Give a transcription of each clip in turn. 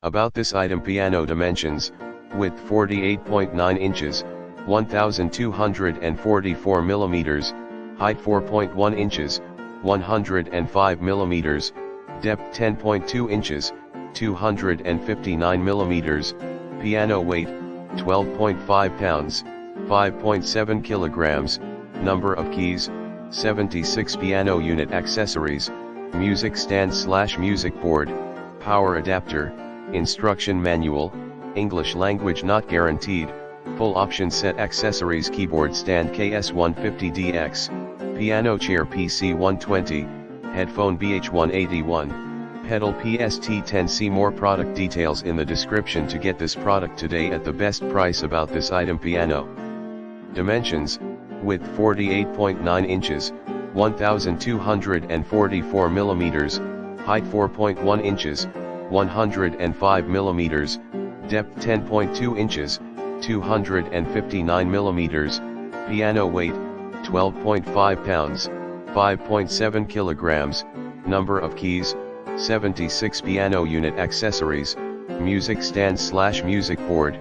About this item: piano dimensions: width 48.9 inches, 1244 millimeters, height 4.1 inches, 105 millimeters, depth 10.2 inches, 259 millimeters, piano weight 12.5 pounds, 5.7 kilograms, number of keys 76. Piano unit accessories: music stand / music board, power adapter, instruction manual, English language not guaranteed, full option set accessories: keyboard stand KS150DX, piano chair PC120, headphone BH181, pedal PST10. See more product details in the description to get this product today at the best price. About this item: piano dimensions: width 48.9 inches, 1244 millimeters, height 4.1 inches, 105 millimeters, depth 10.2 inches, 259 millimeters, piano weight 12.5 pounds, 5.7 kilograms, number of keys 76. Piano unit accessories: music stand / music board,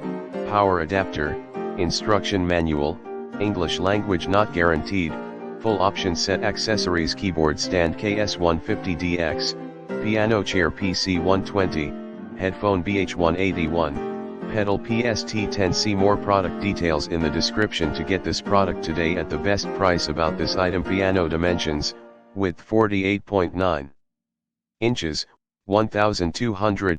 power adapter, instruction manual, English language not guaranteed, full option set accessories: keyboard stand KS150DX, piano chair PC120, headphone BH181, pedal PST10. See more product details in the description to get this product today at the best price. About this item: piano dimensions: width 48.9 inches, 1200